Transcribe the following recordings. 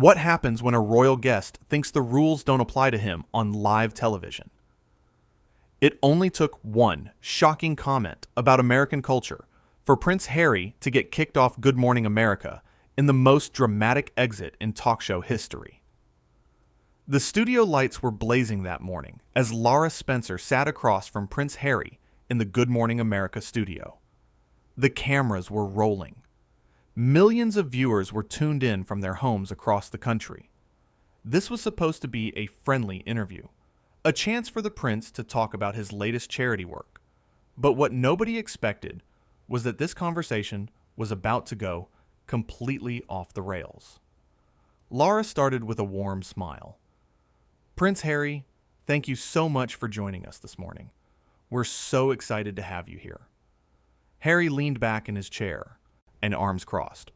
What happens when a royal guest thinks the rules don't apply to him on live television? It only took one shocking comment about American culture for Prince Harry to get kicked off Good Morning America in the most dramatic exit in talk show history. The studio lights were blazing that morning as Lara Spencer sat across from Prince Harry in the Good Morning America studio. The cameras were rolling. Millions of viewers were tuned in from their homes across the country. This was supposed to be a friendly interview, a chance for the prince to talk about his latest charity work. But what nobody expected was that this conversation was about to go completely off the rails. Lara started with a warm smile. "Prince Harry, thank you so much for joining us this morning. We're so excited to have you here." Harry leaned back in his chair and arms crossed.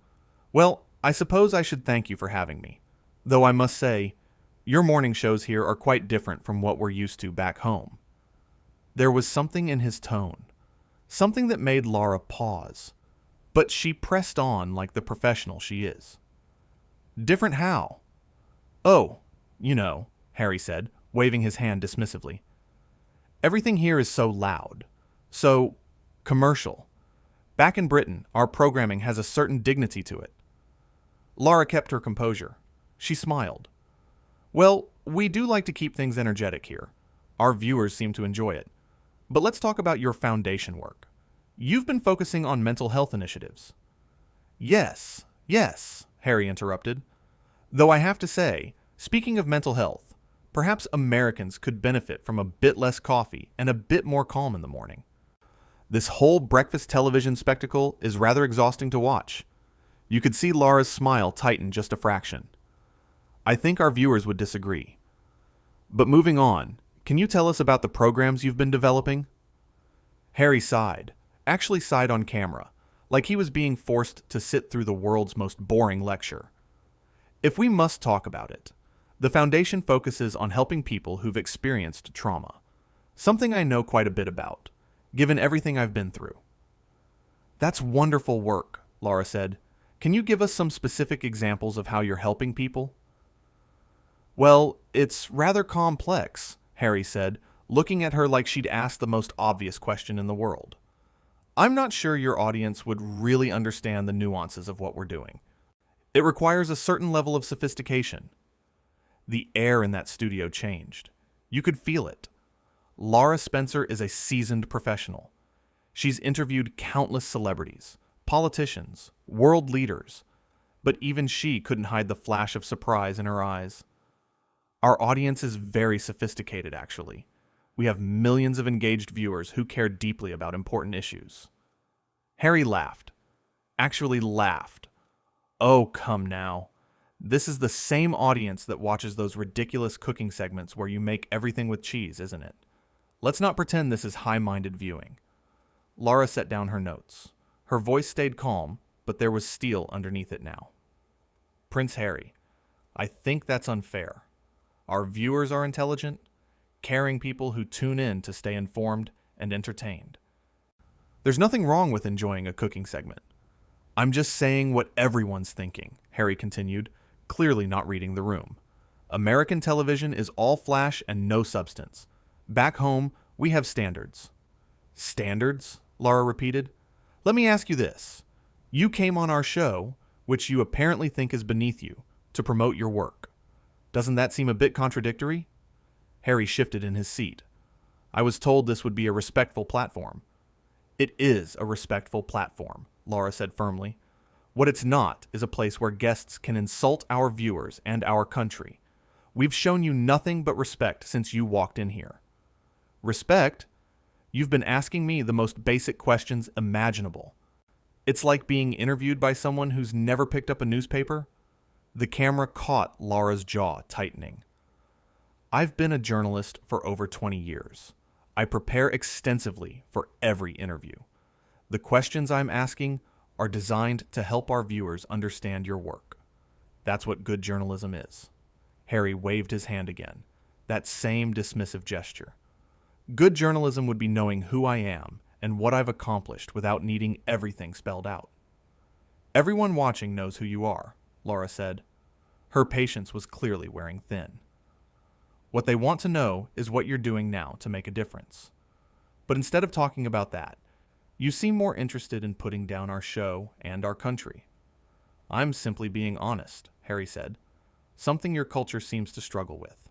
"Well, I suppose I should thank you for having me. Though I must say, your morning shows here are quite different from what we're used to back home." There was something in his tone, something that made Lara pause, but she pressed on like the professional she is. "Different how?" "Oh, you know," Harry said, waving his hand dismissively. "Everything here is so loud, so commercial. Back in Britain, our programming has a certain dignity to it." Lara kept her composure. She smiled. "Well, we do like to keep things energetic here. Our viewers seem to enjoy it. But let's talk about your foundation work. You've been focusing on mental health initiatives." Yes, Harry interrupted. "Though I have to say, speaking of mental health, perhaps Americans could benefit from a bit less coffee and a bit more calm in the morning. This whole breakfast television spectacle is rather exhausting to watch." You could see Lara's smile tighten just a fraction. "I think our viewers would disagree. But moving on, can you tell us about the programs you've been developing?" Harry sighed, actually sighed on camera, like he was being forced to sit through the world's most boring lecture. "If we must talk about it, the Foundation focuses on helping people who've experienced trauma, something I know quite a bit about, given everything I've been through." "That's wonderful work," Lara said. "Can you give us some specific examples of how you're helping people?" "Well, it's rather complex," Harry said, looking at her like she'd asked the most obvious question in the world. "I'm not sure your audience would really understand the nuances of what we're doing. It requires a certain level of sophistication." The air in that studio changed. You could feel it. Lara Spencer is a seasoned professional. She's interviewed countless celebrities, politicians, world leaders, but even she couldn't hide the flash of surprise in her eyes. "Our audience is very sophisticated, actually. We have millions of engaged viewers who care deeply about important issues." Harry laughed. Actually laughed. "Oh, come now. This is the same audience that watches those ridiculous cooking segments where you make everything with cheese, isn't it? Let's not pretend this is high-minded viewing." Lara set down her notes. Her voice stayed calm, but there was steel underneath it now. "Prince Harry, I think that's unfair. Our viewers are intelligent, caring people who tune in to stay informed and entertained. There's nothing wrong with enjoying a cooking segment. I'm just saying what everyone's thinking," Harry continued, clearly not reading the room. "American television is all flash and no substance. Back home, we have standards." "Standards?" Lara repeated. "Let me ask you this. You came on our show, which you apparently think is beneath you, to promote your work. Doesn't that seem a bit contradictory?" Harry shifted in his seat. "I was told this would be a respectful platform." "It is a respectful platform," Lara said firmly. "What it's not is a place where guests can insult our viewers and our country. We've shown you nothing but respect since you walked in here." "Respect? You've been asking me the most basic questions imaginable. It's like being interviewed by someone who's never picked up a newspaper." The camera caught Lara's jaw tightening. "I've been a journalist for over 20 years. I prepare extensively for every interview. The questions I'm asking are designed to help our viewers understand your work. That's what good journalism is." Harry waved his hand again, that same dismissive gesture. "Good journalism would be knowing who I am and what I've accomplished without needing everything spelled out." "Everyone watching knows who you are," Lara said. Her patience was clearly wearing thin. What they want to know is what you're doing now to make a difference. But instead of talking about that, you seem more interested in putting down our show and our country. I'm simply being honest, Harry said, something your culture seems to struggle with.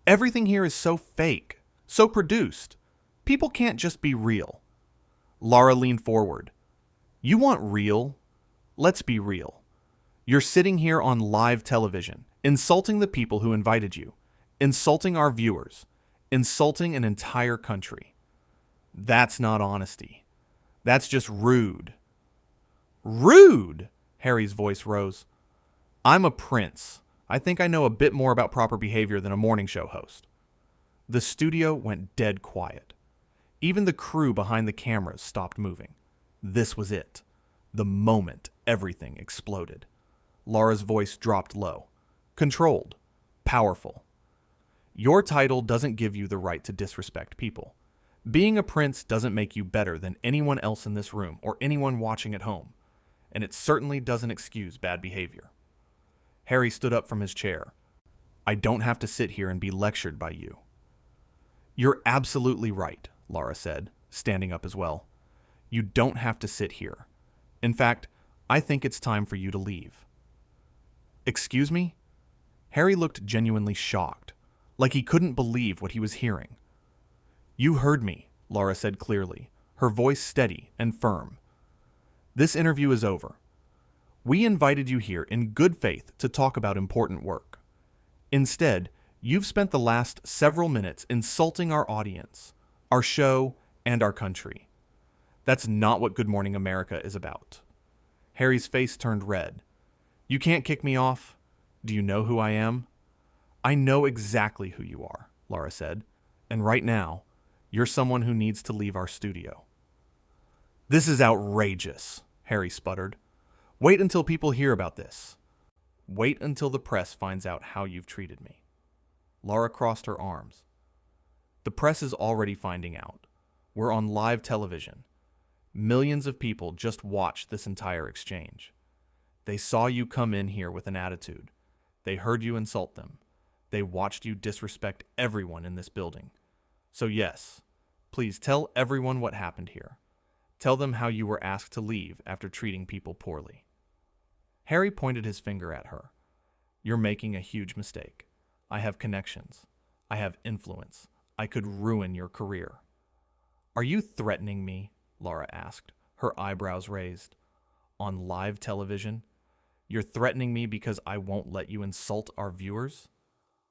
Everything here is so fake, so produced. People can't just be real. Lara leaned forward. You want real? Let's be real. You're sitting here on live television, insulting the people who invited you, insulting our viewers, insulting an entire country. That's not honesty. That's just rude. Rude! Harry's voice rose. I'm a prince. I think I know a bit more about proper behavior than a morning show host. The studio went dead quiet. Even the crew behind the cameras stopped moving. This was it. The moment everything exploded. Lara's voice dropped low. Controlled. Powerful. Your title doesn't give you the right to disrespect people. Being a prince doesn't make you better than anyone else in this room or anyone watching at home. And it certainly doesn't excuse bad behavior. Harry stood up from his chair. I don't have to sit here and be lectured by you. You're absolutely right, Lara said, standing up as well. You don't have to sit here. In fact, I think it's time for you to leave. Excuse me? Harry looked genuinely shocked, like he couldn't believe what he was hearing. You heard me, Lara said clearly, her voice steady and firm. This interview is over. We invited you here in good faith to talk about important work. Instead, you've spent the last several minutes insulting our audience, our show, and our country. That's not what Good Morning America is about. Harry's face turned red. You can't kick me off. Do you know who I am? I know exactly who you are, Lara said, and right now, you're someone who needs to leave our studio. This is outrageous, Harry sputtered. Wait until people hear about this. Wait until the press finds out how you've treated me. Lara crossed her arms. The press is already finding out. We're on live television. Millions of people just watched this entire exchange. They saw you come in here with an attitude. They heard you insult them. They watched you disrespect everyone in this building. So yes, please tell everyone what happened here. Tell them how you were asked to leave after treating people poorly. Harry pointed his finger at her. You're making a huge mistake. I have connections. I have influence. I could ruin your career. Are you threatening me? Lara asked, her eyebrows raised. On live television? You're threatening me because I won't let you insult our viewers?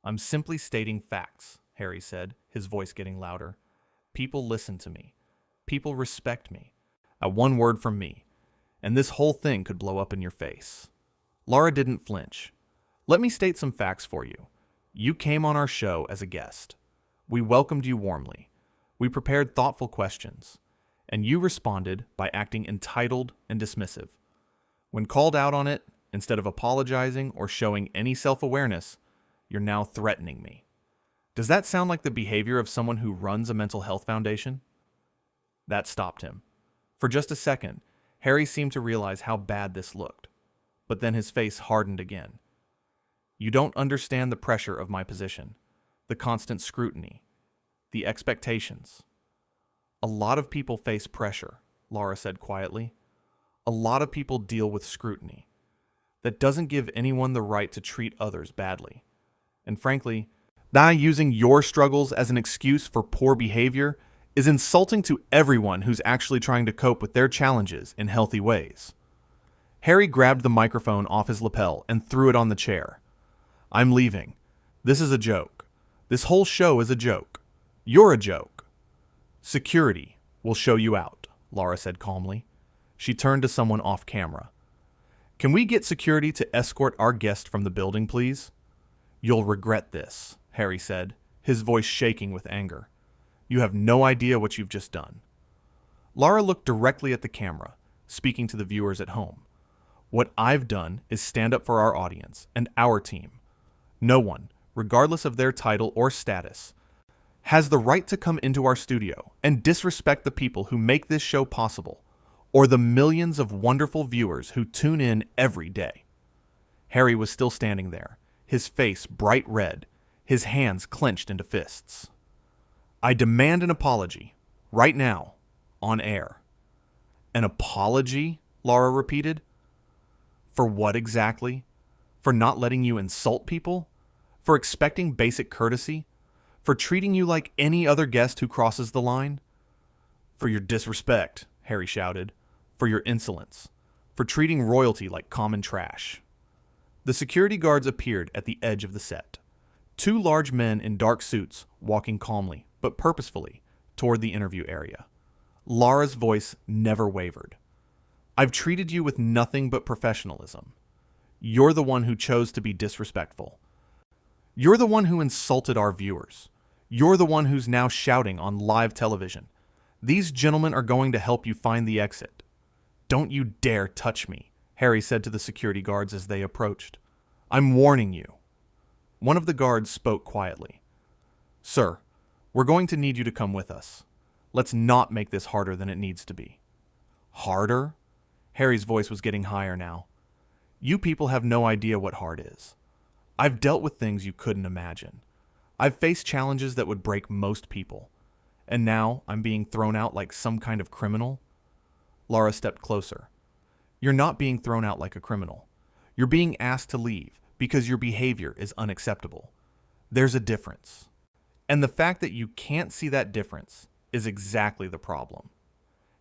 I'm simply stating facts, Harry said, his voice getting louder. People listen to me. People respect me. One word from me, and this whole thing could blow up in your face. Lara didn't flinch. Let me state some facts for you. You came on our show as a guest. We welcomed you warmly. We prepared thoughtful questions, and you responded by acting entitled and dismissive. When called out on it, instead of apologizing or showing any self-awareness, you're now threatening me. Does that sound like the behavior of someone who runs a mental health foundation? That stopped him. For just a second, Harry seemed to realize how bad this looked, but then his face hardened again. You don't understand the pressure of my position, the constant scrutiny, the expectations. A lot of people face pressure, Lara said quietly. A lot of people deal with scrutiny. That doesn't give anyone the right to treat others badly. And frankly, using your struggles as an excuse for poor behavior is insulting to everyone who's actually trying to cope with their challenges in healthy ways. Harry grabbed the microphone off his lapel and threw it on the chair. I'm leaving. This is a joke. This whole show is a joke. You're a joke. Security will show you out, Lara said calmly. She turned to someone off camera. Can we get security to escort our guest from the building, please? You'll regret this, Harry said, his voice shaking with anger. You have no idea what you've just done. Lara looked directly at the camera, speaking to the viewers at home. What I've done is stand up for our audience and our team. No one, regardless of their title or status, has the right to come into our studio and disrespect the people who make this show possible, or the millions of wonderful viewers who tune in every day. Harry was still standing there, his face bright red, his hands clenched into fists. I demand an apology, right now, on air. An apology? Lara repeated. For what exactly? For not letting you insult people? For expecting basic courtesy? For treating you like any other guest who crosses the line? For your disrespect, Harry shouted. For your insolence. For treating royalty like common trash. The security guards appeared at the edge of the set. Two large men in dark suits walking calmly, but purposefully, toward the interview area. Lara's voice never wavered. I've treated you with nothing but professionalism. You're the one who chose to be disrespectful. You're the one who insulted our viewers. You're the one who's now shouting on live television. These gentlemen are going to help you find the exit. Don't you dare touch me, Harry said to the security guards as they approached. I'm warning you. One of the guards spoke quietly. Sir, we're going to need you to come with us. Let's not make this harder than it needs to be. Harder? Harry's voice was getting higher now. You people have no idea what hard is. I've dealt with things you couldn't imagine. I've faced challenges that would break most people. And now I'm being thrown out like some kind of criminal? Lara stepped closer. You're not being thrown out like a criminal. You're being asked to leave because your behavior is unacceptable. There's a difference. And the fact that you can't see that difference is exactly the problem.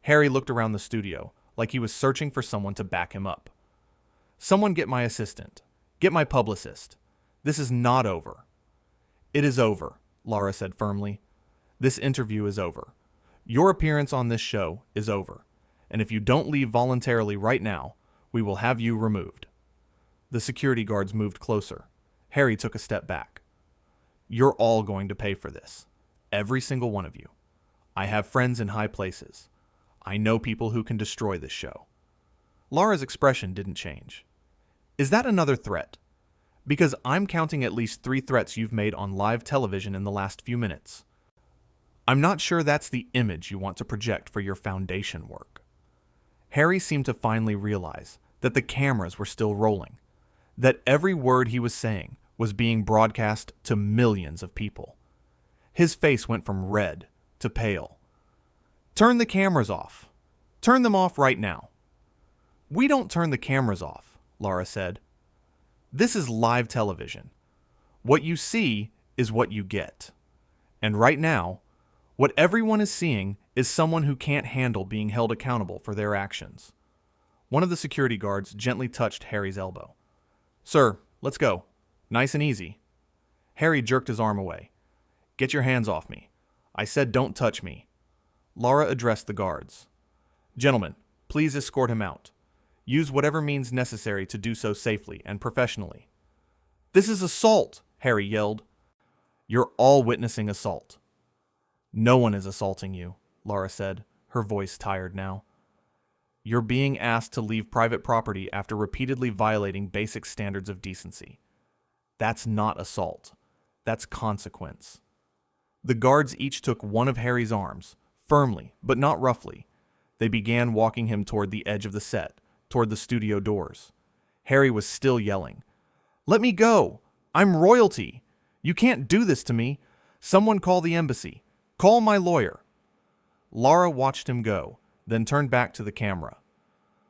Harry looked around the studio like he was searching for someone to back him up. Someone get my assistant. Get my publicist. This is not over. It is over, Lara said firmly. This interview is over. Your appearance on this show is over. And if you don't leave voluntarily right now, we will have you removed. The security guards moved closer. Harry took a step back. You're all going to pay for this. Every single one of you. I have friends in high places. I know people who can destroy this show. Lara's expression didn't change. Is that another threat? Because I'm counting at least 3 threats you've made on live television in the last few minutes. I'm not sure that's the image you want to project for your foundation work. Harry seemed to finally realize that the cameras were still rolling, that every word he was saying was being broadcast to millions of people. His face went from red to pale. Turn the cameras off. Turn them off right now. We don't turn the cameras off, Lara said. This is live television. What you see is what you get. And right now, what everyone is seeing is someone who can't handle being held accountable for their actions. One of the security guards gently touched Harry's elbow. Sir, let's go. Nice and easy. Harry jerked his arm away. Get your hands off me. I said don't touch me. Lara addressed the guards. Gentlemen, please escort him out. Use whatever means necessary to do so safely and professionally. This is assault, Harry yelled. You're all witnessing assault. No one is assaulting you, Lara said, her voice tired now. You're being asked to leave private property after repeatedly violating basic standards of decency. That's not assault. That's consequence. The guards each took one of Harry's arms, firmly, but not roughly. They began walking him toward the edge of the set, toward the studio doors. Harry was still yelling. Let me go! I'm royalty! You can't do this to me! Someone call the embassy! Call my lawyer! Lara watched him go, then turned back to the camera.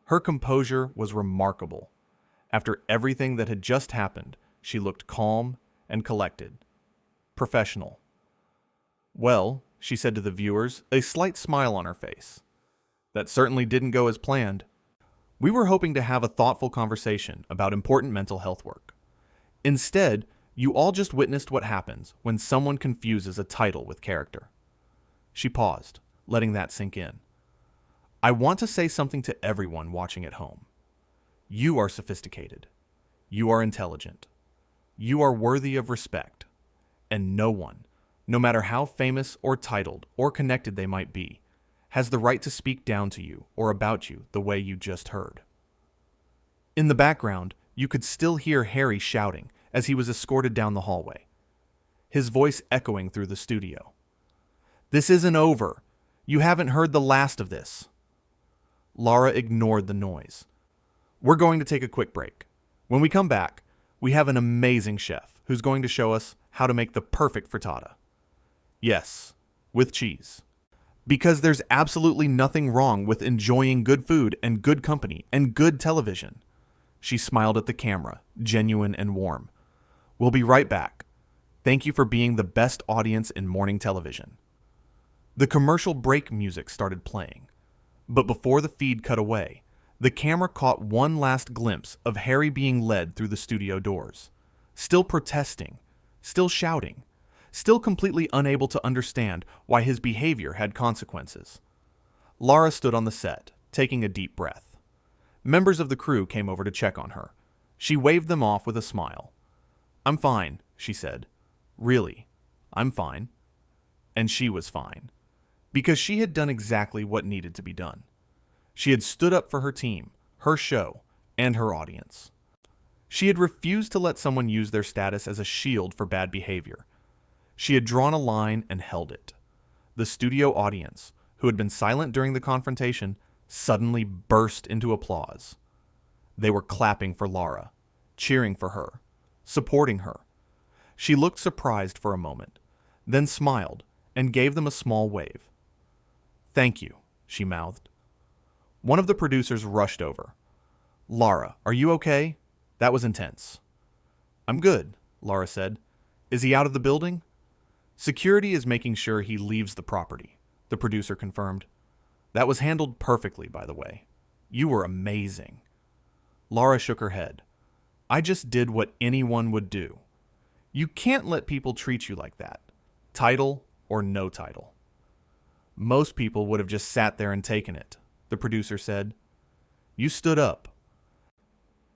Her composure was remarkable. After everything that had just happened, she looked calm and collected. Professional. Well, she said to the viewers, a slight smile on her face. That certainly didn't go as planned. We were hoping to have a thoughtful conversation about important mental health work. Instead, you all just witnessed what happens when someone confuses a title with character. She paused, letting that sink in. I want to say something to everyone watching at home. You are sophisticated. You are intelligent. You are worthy of respect. And no one, no matter how famous or titled or connected they might be, has the right to speak down to you or about you the way you just heard. In the background, you could still hear Harry shouting as he was escorted down the hallway, his voice echoing through the studio. This isn't over. You haven't heard the last of this. Lara ignored the noise. We're going to take a quick break. When we come back, we have an amazing chef who's going to show us how to make the perfect frittata. Yes, with cheese. Because there's absolutely nothing wrong with enjoying good food and good company and good television. She smiled at the camera, genuine and warm. We'll be right back. Thank you for being the best audience in morning television. The commercial break music started playing. But before the feed cut away, the camera caught one last glimpse of Harry being led through the studio doors. Still protesting, still shouting, still completely unable to understand why his behavior had consequences. Lara stood on the set, taking a deep breath. Members of the crew came over to check on her. She waved them off with a smile. "I'm fine," she said. "Really, I'm fine." And she was fine. Because she had done exactly what needed to be done. She had stood up for her team, her show, and her audience. She had refused to let someone use their status as a shield for bad behavior. She had drawn a line and held it. The studio audience, who had been silent during the confrontation, suddenly burst into applause. They were clapping for Lara, cheering for her, supporting her. She looked surprised for a moment, then smiled and gave them a small wave. "Thank you," she mouthed. One of the producers rushed over. "Lara, are you okay? That was intense." "I'm good," Lara said. "Is he out of the building?" "Security is making sure he leaves the property," the producer confirmed. "That was handled perfectly, by the way. You were amazing." Lara shook her head. "I just did what anyone would do. You can't let people treat you like that, title or no title." "Most people would have just sat there and taken it," the producer said. "You stood up.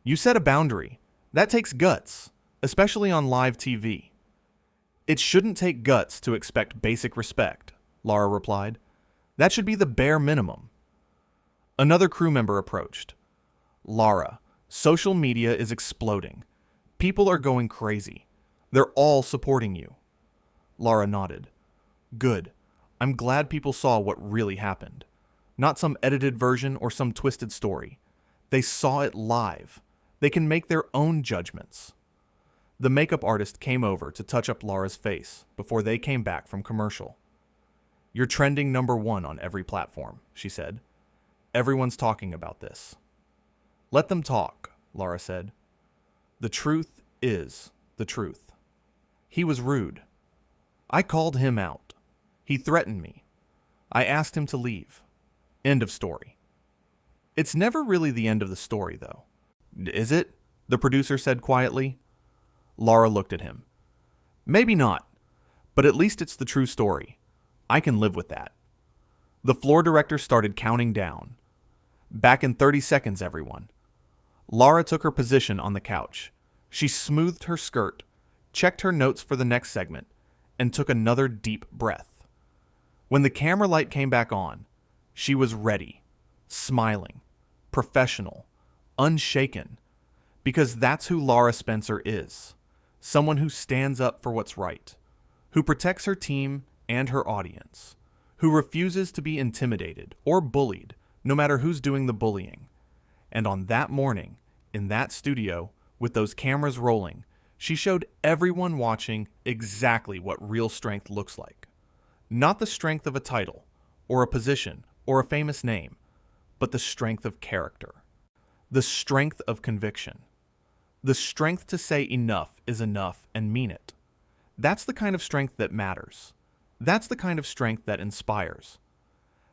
You set a boundary. That takes guts, especially on live TV." "It shouldn't take guts to expect basic respect," Lara replied. "That should be the bare minimum." Another crew member approached. "Lara, social media is exploding. People are going crazy. They're all supporting you." Lara nodded. "Good. I'm glad people saw what really happened. Not some edited version or some twisted story. They saw it live. They can make their own judgments." The makeup artist came over to touch up Lara's face before they came back from commercial. "You're trending #1 on every platform," she said. "Everyone's talking about this." "Let them talk," Lara said. "The truth is the truth. He was rude. I called him out. He threatened me. I asked him to leave. End of story." "It's never really the end of the story, though." "Is it?" the producer said quietly. Lara looked at him. "Maybe not, but at least it's the true story. I can live with that." The floor director started counting down. "Back in 30 seconds, everyone." Lara took her position on the couch. She smoothed her skirt, checked her notes for the next segment, and took another deep breath. When the camera light came back on, she was ready, smiling, professional, unshaken, because that's who Lara Spencer is. Someone who stands up for what's right, who protects her team and her audience, who refuses to be intimidated or bullied, no matter who's doing the bullying. And on that morning, in that studio, with those cameras rolling, she showed everyone watching exactly what real strength looks like. Not the strength of a title, or a position, or a famous name, but the strength of character. The strength of conviction. The strength to say enough is enough and mean it. That's the kind of strength that matters. That's the kind of strength that inspires.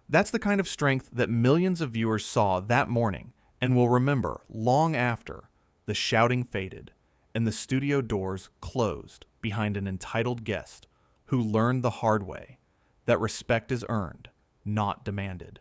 That's the kind of strength that millions of viewers saw that morning and will remember long after the shouting faded and the studio doors closed behind an entitled guest who learned the hard way that respect is earned, not demanded.